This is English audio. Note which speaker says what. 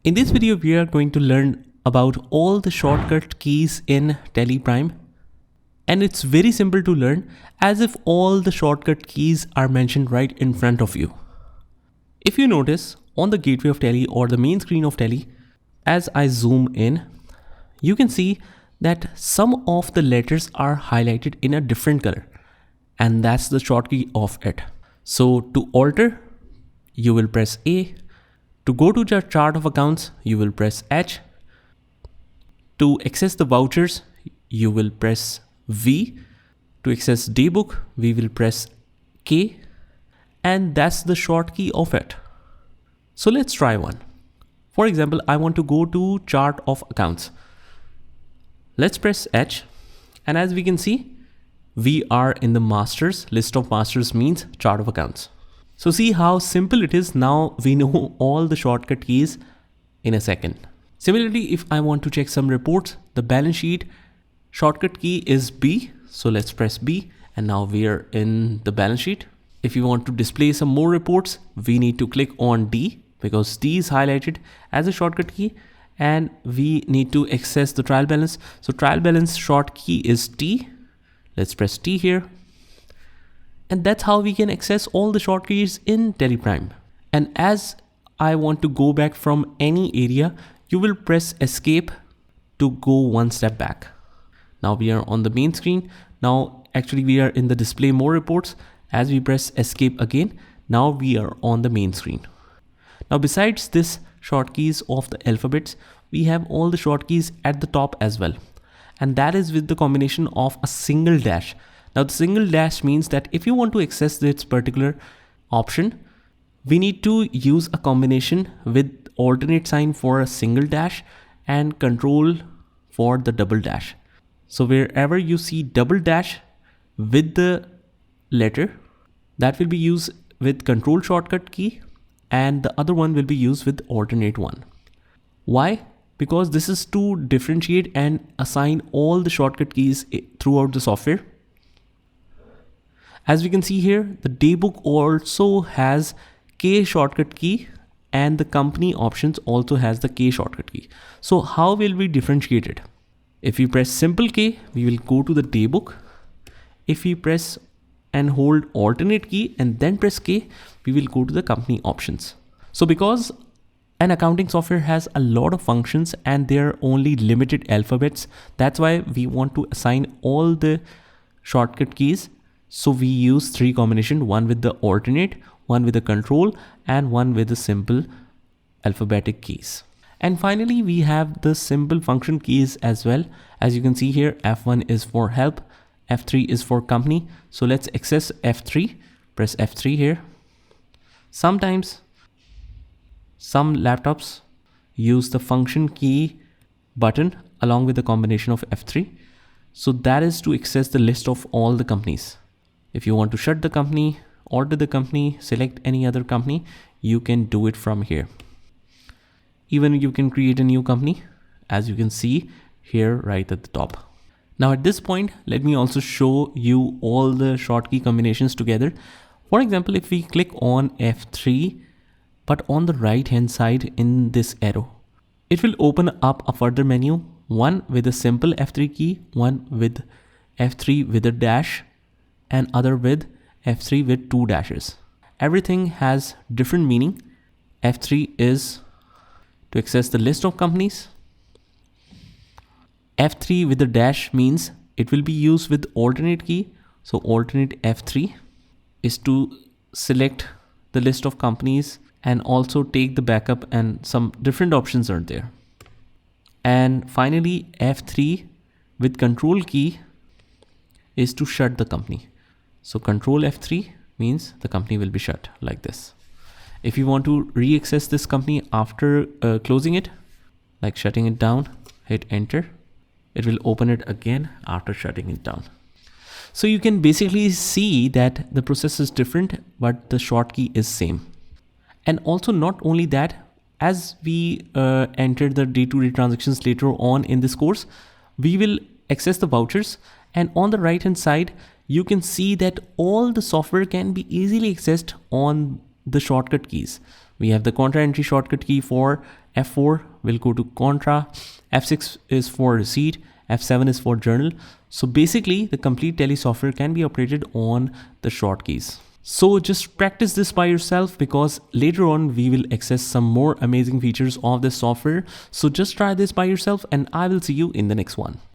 Speaker 1: In this video, we are going to learn about all the shortcut keys in Tally Prime. And it's very simple to learn, as if all the shortcut keys are mentioned right in front of you. If you notice on the gateway of Tally or the main screen of Tally, as I zoom in, you can see that some of the letters are highlighted in a different color, and that's the shortcut of it. So to alter, you will press A. To go to the chart of accounts, you will press H. To access the vouchers, you will press V. To access daybook, we will press K. And that's the shortcut of it. So let's try one. For example, I want to go to chart of accounts. Let's press H. And as we can see, we are in the masters. List of masters means chart of accounts. So see how simple it is. Now we know all the shortcut keys in a second. Similarly, if I want to check some reports, the balance sheet shortcut key is B. So let's press B, and now we are in the balance sheet. If you want to display some more reports, we need to click on D, because D is highlighted as a shortcut key, and we need to access the trial balance. So trial balance short key is T. Let's press T here. And that's how we can access all the shortkeys in Tally Prime. And as I want to go back from any area, you will press escape to go one step back. Now we are on the main screen. Now actually we are in the display more reports. As we press escape again, now we are on the main screen. Now besides this shortkeys of the alphabets, we have all the shortkeys at the top as well. And that is with the combination of a single dash. Now the single dash means that if you want to access this particular option, we need to use a combination with alternate sign for a single dash and control for the double dash. So wherever you see double dash with the letter, that will be used with control shortcut key, and the other one will be used with alternate one. Why? Because this is to differentiate and assign all the shortcut keys throughout the software. As we can see here, the daybook also has K shortcut key, and the company options also has the K shortcut key. So how will we differentiate it? If we press simple K, we will go to the daybook. If we press and hold alternate key and then press K, we will go to the company options. So because an accounting software has a lot of functions and there are only limited alphabets, that's why we want to assign all the shortcut keys. So we use three combinations, one with the alternate, one with the control, and one with the simple alphabetic keys. And finally, we have the simple function keys as well. As you can see here, F1 is for help, F3 is for company. So let's access F3, press F3 here. Sometimes some laptops use the function key button along with the combination of F3. So that is to access the list of all the companies. If you want to shut the company, alter the company, select any other company, you can do it from here. Even you can create a new company, as you can see here right at the top. Now at this point, let me also show you all the shortcut combinations together. For example, if we click on F3, but on the right hand side in this arrow, it will open up a further menu, one with a simple F3 key, one with F3 with a dash, and other with F3 with two dashes. Everything has different meaning. F3 is to access the list of companies. F3 with the dash means it will be used with alternate key. So alternate F3 is to select the list of companies and also take the backup, and some different options are there. And finally, F3 with control key is to shut the company. So control F3 means the company will be shut like this. If you want to re-access this company after closing it, like shutting it down, hit enter. It will open it again after shutting it down. So you can basically see that the process is different, but the short key is same. And also not only that, as we enter the day-to-day transactions later on in this course, we will access the vouchers, and on the right hand side, you can see that all the software can be easily accessed on the shortcut keys. We have the contra entry shortcut key for F4, we'll go to contra, F6 is for receipt, F7 is for journal. So basically the complete Tally software can be operated on the shortkeys. So just practice this by yourself, because later on we will access some more amazing features of this software. So just try this by yourself, and I will see you in the next one.